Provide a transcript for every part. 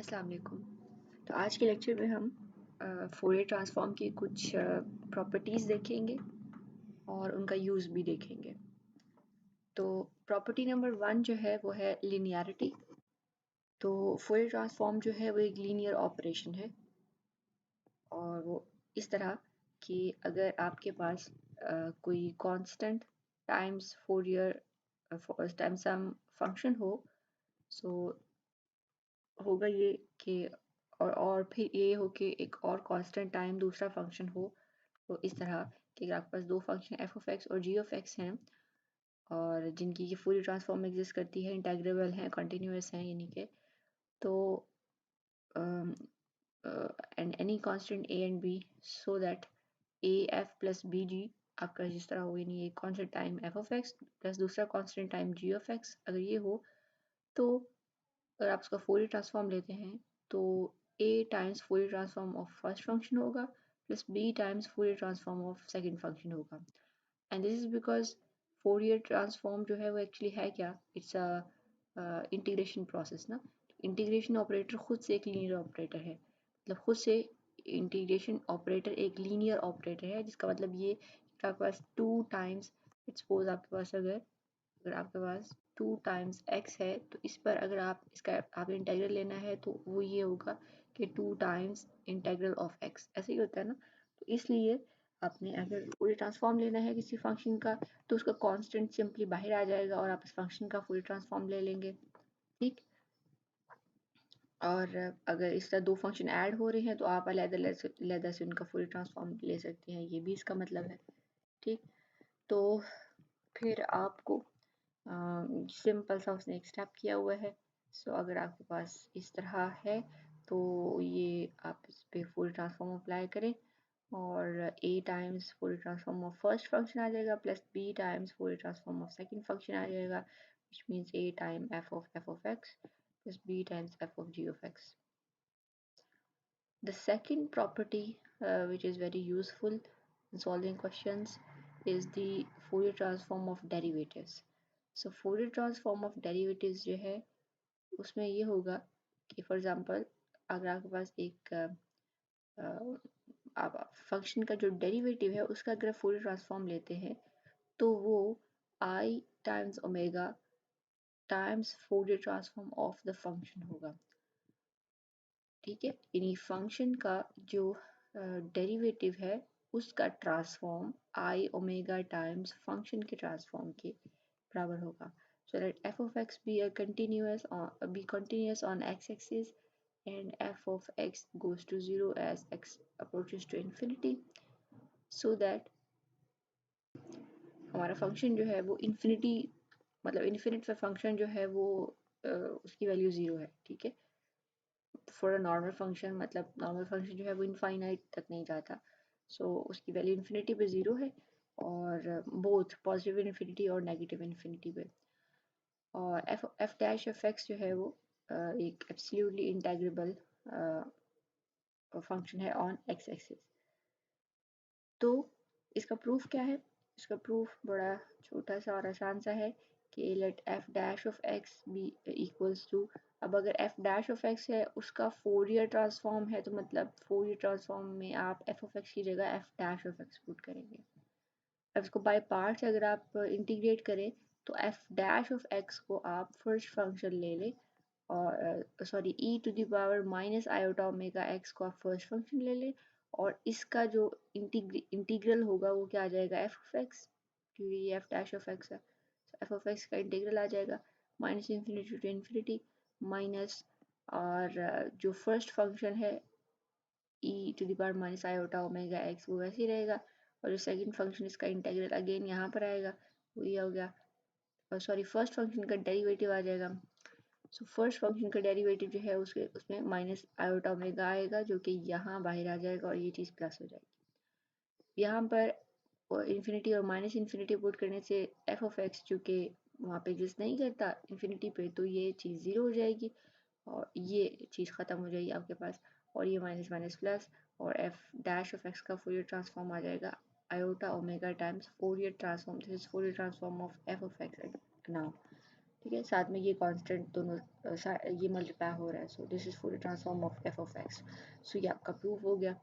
अस्सलाम वालेकुम। तो आज के लेक्चर में हम फोरियर ट्रांसफॉर्म की कुछ प्रॉपर्टीज़ देखेंगे और उनका यूज़ भी देखेंगे। तो प्रॉपर्टी नंबर 1 जो है वो है लिनियरिटी। तो फोरियर ट्रांसफॉर्म जो है वो एक लीनियर ऑपरेशन है और वो इस तरह कि अगर आपके पास कोई कांस्टेंट टाइम्स फोरियर टाइम्स सम फंक्शन हो, सो होगा ये कि और फिर ये हो कि एक और कांस्टेंट टाइम दूसरा फंक्शन हो। तो इस तरह कि आपके पास दो फंक्शन एफ ऑफ एक्स और जी ऑफ एक्स हैं और जिनकी ये फुल ट्रांसफॉर्म एग्जिस्ट करती है, इंटेग्रेबल हैं, कंटिन्यूअस हैं, यानी कि तो and any constant A and B so that A F plus B G आपका जिस तरह हो, यानी एक constant time F of X plus दूसरा constant time G of X अगर ये हो, तो अगर आप उसका फोरियर ट्रांसफॉर्म लेते हैं तो a times Fourier transform of first function होगा plus b times Fourier transform of second function होगा। And this is because Fourier transform जो है वो एक्चुअली है क्या, इट्स अ इंटीग्रेशन प्रोसेस ना। इंटीग्रेशन ऑपरेटर खुद से एक लीनियर ऑपरेटर है, मतलब खुद से इंटीग्रेशन ऑपरेटर एक लीनियर ऑपरेटर है, जिसका मतलब ये कि आपके पास टू टाइम्स, सपोज आपके पास अगर आपके पास टू टाइम्स एक्स है तो इस पर अगर आप इसका आप इंटेग्रल लेना है तो वो ये होगा कि two times integral of x, ऐसे ही होता है ना। तो इसलिए आपने अगर फूरियर ट्रांसफॉर्म लेना है किसी फंक्शन का तो उसका कांस्टेंट सिंपली बाहर आ जाएगा और आप इस फंक्शन का फूरियर ट्रांसफॉर्म ले लेंगे, ठीक। और अगर इस तरह दो फंक्शन ऐड हो रहे हैं तो आप अलग से उनका फूरियर ट्रांसफॉर्म ले सकते हैं, ये भी इसका मतलब है, ठीक। तो फिर आपको सिंपल सा उसने एक स्टेप किया हुआ है। सो अगर आपके पास इस तरह है तो ये आप इस पे फुल ट्रांसफॉर्म अप्लाई करें और a times full transform of first function आ जाएगा plus b times full transform of second function आ जाएगा, which means a time f of x plus b times f of g of x. The second property which is very useful in solving questions is the Fourier transform of derivatives. So Fourier transform of derivatives जो है उसमें ये होगा कि for example अगर आपके पास एक आप फंक्शन का जो डेरिवेटिव है उसका अगर फुल ट्रांसफॉर्म लेते हैं तो वो i times omega times Fourier transform of the function होगा, ठीक है। यानी फंक्शन का जो डेरिवेटिव है उसका transform i omega times function के ट्रांसफॉर्म के बराबर होगा। So that f of x be continuous on x axis and f of x goes to 0 as x approaches to infinity, so that हमारा function जो है वो इन्फिनिटी, मतलब infinite पे फंक्शन जो है वो उसकी वैल्यू 0 है, ठीक है। फॉर अ नॉर्मल फंक्शन, मतलब नॉर्मल फंक्शन जो है वो इनफाइनाइट तक नहीं जाता, सो उसकी वैल्यू इन्फिनिटी पे 0 है और बोथ पॉजिटिव इन्फिनिटी और नेगेटिव इन्फिनिटी पे। और एफ डैश ऑफ एक्स जो है वो एक एब्सोल्युटली इंटेग्रेबल फंक्शन है ऑन एक्स एक्सिस। तो इसका प्रूफ क्या है? इसका प्रूफ बड़ा छोटा सा और आसान सा है कि let f dash of x be equals to, अब अगर एफ डैश ऑफ एक्स है उसका फोरियर ट्रांसफॉर्म है तो मतलब फोरियर ट्रांसफॉर्म में आप एफ ऑफ एक्स की जगह F dash of x put करेंगे। अब इसको बाय पार्ट्स अगर आप इंटीग्रेट करें तो एफ डैश ऑफ एक्स को आप फर्स्ट फंक्शन ले लें और sorry e to the power minus iota omega x को आप फर्स्ट फंक्शन ले लें और इसका जो इंटीग्रल होगा वो क्या आ जाएगा एफ ऑफ एक्स, क्योंकि ये एफ डैश ऑफ एक्स है, तो एफ ऑफ एक्स का इंटीग्रल आ जाएगा minus infinity to infinity minus, और जो फर्स्ट फंक्शन है e to the power minus iota omega x वो वैसे ही रहेगा और जो सेकंड फंक्शन इसका इंटीग्रल अगेन यहाँ पर आएगा, वो ये हो गया, और सॉरी फर्स्ट फंक्शन का डेरिवेटिव आ जाएगा। सो फर्स्ट फंक्शन का डेरिवेटिव जो है उसमें माइनस आयोटा ओमेगा आएगा जो कि यहाँ बाहर आ जाएगा और ये चीज़ प्लस हो जाएगी। यहाँ पर इन्फिनिटी और माइनस इन्फिनिटी पुट करने से एफ ऑफ एक्स जो कि वहाँ पे एग्जिस्ट नहीं करता इन्फिनिटी पे, तो ये चीज़ ज़ीरो हो जाएगी और ये चीज़ ख़त्म हो जाएगी आपके पास, और ये माइनस माइनस प्लस और एफ डैश ऑफ एक्स का फोरियर ट्रांसफॉर्म आ जाएगा iota omega times Fourier transform, this is Fourier transform of f of x now. ठीक है, साथ में ये कांस्टेंट दोनों ये मल्टीप्लाई हो रहा है। So this is Fourier transform of f of x. So ये आपका प्रूफ हो गया।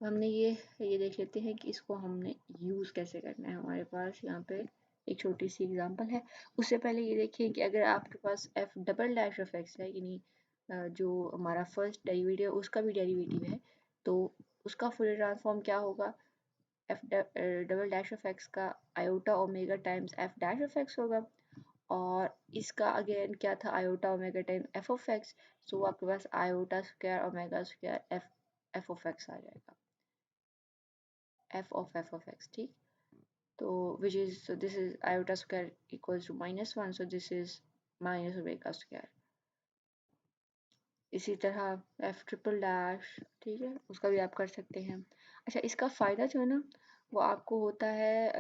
हमने ये देख लेते हैं कि इसको हमने यूज़ कैसे करना है। हमारे पास यहाँ पे एक छोटी सी एग्जांपल है। उससे पहले ये देखिए कि अगर आपके पास f double dash of x है, यानी जो हमारा फर्स्ट डेरिवेटिव है उसका भी डेरिवेटिव है, तो उसका फुल ट्रांसफॉर्म क्या होगा? F double dash of x का iota omega times f dash of x होगा, और इसका अगेन क्या था? Iota omega time F of x. So आपके पास iota square omega square f of x आ जाएगा, एफ ऑफ एक्स। ठीक, तो which is, so this is iota square equals to -1, so this is minus omega square। इसी तरह F triple dash, ठीक है, उसका भी आप कर सकते हैं। अच्छा, इसका फ़ायदा जो है ना वो आपको होता है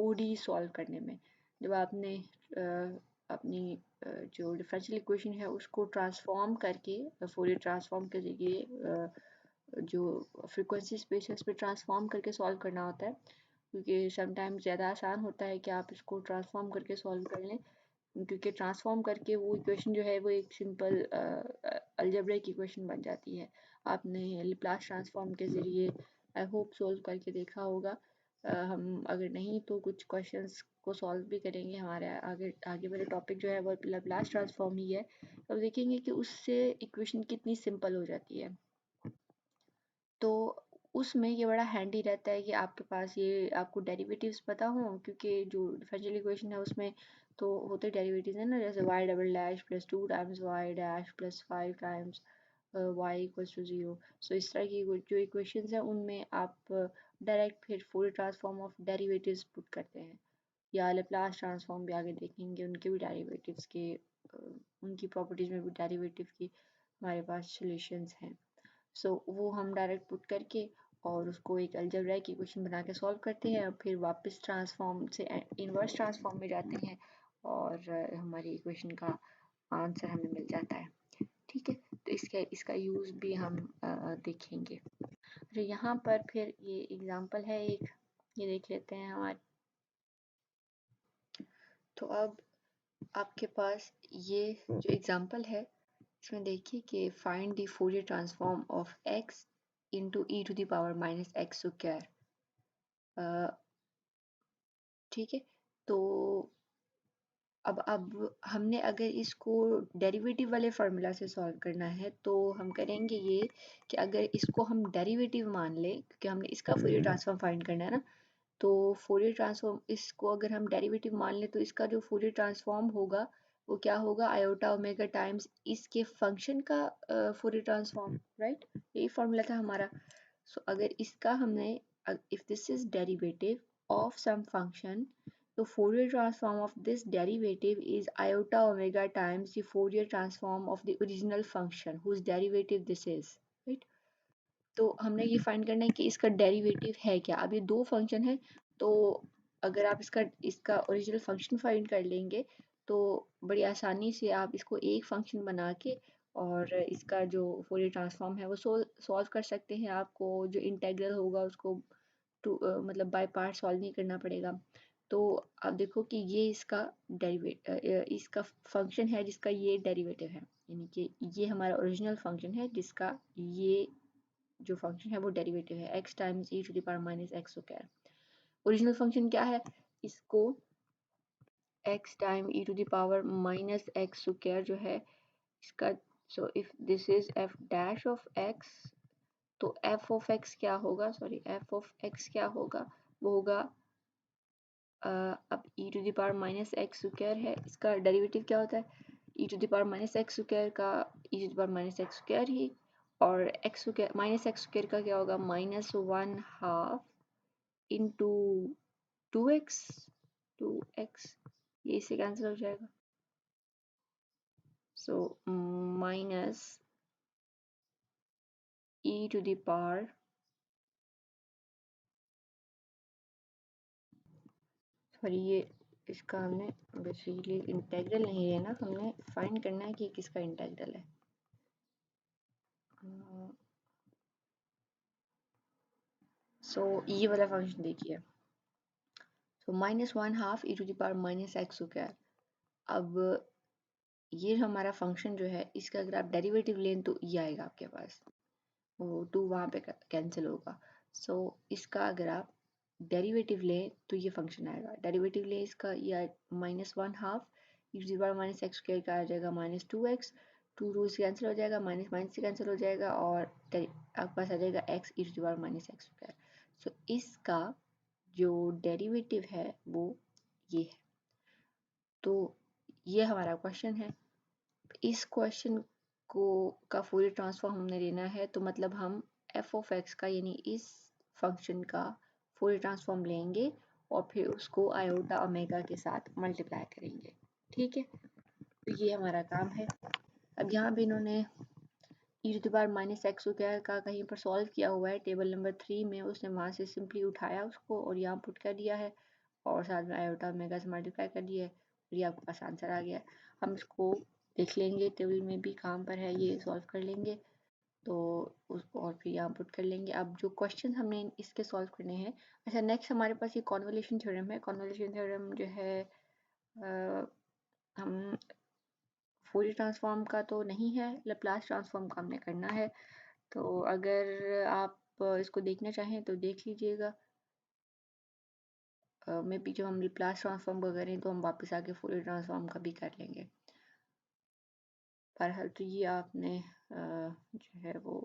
ओडी सॉल्व करने में। जब आपने अपनी जो डिफरेंशियल इक्वेशन है उसको ट्रांसफॉर्म करके फोरियर ट्रांसफॉर्म के ज़रिए जो फ्रीक्वेंसी स्पेसेस पे ट्रांसफॉर्म करके सॉल्व करना होता है, क्योंकि समटाइम्स ज़्यादा आसान होता है कि आप इसको ट्रांसफॉर्म करके सॉल्व कर लें, क्योंकि ट्रांसफॉर्म करके वो इक्वेशन जो है वो एक सिंपल अलजेब्रिक इक्वेशन बन जाती है। आपने लैप्लास ट्रांसफॉर्म के ज़रिए आई होप सॉल्व करके देखा होगा। हम अगर नहीं तो कुछ क्वेश्चंस को सॉल्व भी करेंगे। हमारे आगे आगे वाले टॉपिक जो है वो लैप्लास ट्रांसफॉर्म ही है, तो देखेंगे कि उससे इक्वेशन कितनी सिंपल हो जाती है। तो उसमें ये बड़ा हैंडी रहता है कि आपके पास ये आपको डेरिवेटिव्स पता हो, क्योंकि जो डिफरेंशियल इक्वेशन है उसमें तो होते डेरिवेटिव्स है ना, जैसे y double dash plus 2 times y dash plus 5 times y equals to 0। So इस तरह की जो इक्वेशंस हैं उनमें आप डायरेक्ट फिर full transform of derivatives put करते हैं, या लैप्लास ट्रांसफॉर्म भी आगे देखेंगे, उनके भी डेरिवेटिव्स के उनकी प्रॉपर्टीज में भी डेरिवेटिव की हमारे पास सॉल्यूशंस हैं। सो वो हम डायरेक्ट पुट करके और उसको एक अलजेब्रिक इक्वेशन बना के सॉल्व करते हैं, और फिर वापस ट्रांसफॉर्म से इनवर्स ट्रांसफॉर्म में जाते हैं और हमारी इक्वेशन का आंसर हमें मिल जाता है। ठीक है, तो इसका यूज़ भी हम देखेंगे। तो यहाँ पर फिर ये एग्जांपल है एक, ये देख लेते हैं हमारे। तो अब आपके पास ये जो एग्जांपल है इसमें देखिए कि find the Fourier transform of x into e to the power minus x square. ठीक है, तो अब हमने अगर इसको डेरिवेटिव वाले फार्मूला से सॉल्व करना है तो हम करेंगे ये कि अगर इसको हम डेरिवेटिव मान लें, क्योंकि हमने इसका फोरियर ट्रांसफॉर्म फाइंड करना है ना, तो फोरियर ट्रांसफॉर्म इसको अगर हम डेरिवेटिव मान लें तो इसका जो फोरियर ट्रांसफॉर्म होगा वो क्या होगा? आयोटा ओमेगा टाइम्स इसके फंक्शन का फोरियर ट्रांसफॉर्म, राइट? यही फार्मूला था हमारा। सो अगर इसका हमने if this is derivative of some function, तो Fourier transform of this derivative is iota omega times the Fourier transform of the original function whose derivative this is, right? तो हमने ये फाइंड करना है कि इसका डेरिवेटिव है क्या। अब ये दो फंक्शन है, तो अगर आप इसका इसका ओरिजिनल फंक्शन फाइंड कर लेंगे तो बड़ी आसानी से आप इसको एक फंक्शन बना के और इसका जो फोरियर ट्रांसफॉर्म है वो सॉल्व कर सकते हैं। आपको जो इंटेग्रल होगा उसको मतलब बाय पार्ट सॉल्व नहीं करना पड़ेगा। तो आप देखो कि ये इसका फंक्शन है जिसका ये डेरिवेटिव है, यानी कि ये हमारा ओरिजिनल फंक्शन है जिसका ये जो फंक्शन है वो डेरिवेटिव है x times e to the power minus x square. Original function क्या है? इसको x time e to the power minus x square जो है इसका, so if this is f dash of x, तो f ऑफ x क्या होगा? Sorry, f of x क्या होगा? वो होगा अब e to the power minus x square है, इसका डेरिवेटिव क्या होता है? e to the power minus x square का e to the power minus x square ही, और x square minus x square का क्या होगा? माइनस 1/2 इंटू 2x, 2x, ये इससे कैंसिल हो जाएगा। So minus e to the power, sorry ये इसका हमने बेसिकली इंटेग्रल नहीं लेना, हमने फाइंड करना है कि किसका इंटेग्रल है। सो ये वाला फंक्शन देखिए, so -1/2 e to the power minus x square, अब ये हमारा फंक्शन जो है, इसका अगर आप डेरिवेटिव लें तो ये आएगा आपके पास, वो 2 वहाँ पे कैंसिल होगा। सो इसका अगर आप डेरिवेटिव लें तो ये फंक्शन आएगा। डेरिवेटिव लें इसका, ये -1/2 e⁻x² का आ जाएगा -2x, 2 रूट से कैंसिल हो जाएगा, माइनस माइनस से कैंसिल हो जाएगा, और आपके पास आ जाएगा x e⁻x²। सो इसका जो डेरिवेटिव है वो ये है। तो ये हमारा क्वेश्चन है। इस क्वेश्चन को का फूरियर ट्रांसफॉर्म हमने लेना है, तो मतलब हम f(x) का यानी इस फंक्शन का फूरियर ट्रांसफॉर्म लेंगे और फिर उसको आयोटा ओमेगा के साथ मल्टीप्लाई करेंगे। ठीक है, तो ये हमारा काम है। अब यहाँ भी इन्होंने e⁻x² का कहीं पर सॉल्व किया हुआ है, टेबल नंबर 3 में उसने वहाँ से सिंपली उठाया उसको और यहाँ पुट कर दिया है और साथ में आयोटा ओमेगा से मल्टीप्लाई कर दिया है, और ये आपके पास आंसर आ गया। हम इसको देख लेंगे, टेबल में भी काम पर है, ये सॉल्व कर लेंगे तो उसको और फिर यहाँ पुट कर लेंगे। अब जो क्वेश्चन हमने इसके सॉल्व करने हैं, अच्छा नेक्स्ट हमारे पास ये कॉन्वोल्यूशन थ्योरम है। कॉन्वोल्यूशन थ्योरम जो है हम फूरियर ट्रांसफॉर्म का तो नहीं है, लैप्लास ट्रांसफॉर्म का हमने करना है। तो अगर आप इसको देखना चाहें तो देख लीजिएगा। मे बी जब हम लैप्लास ट्रांसफॉर्म का करें तो हम वापस आके फूरियर ट्रांसफॉर्म का भी कर लेंगे। बहरहाल तो ये आपने जो है वो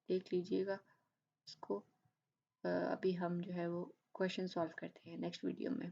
देख लीजिएगा इसको। अभी हम जो है वो क्वेश्चन सॉल्व करते हैं नेक्स्ट वीडियो में।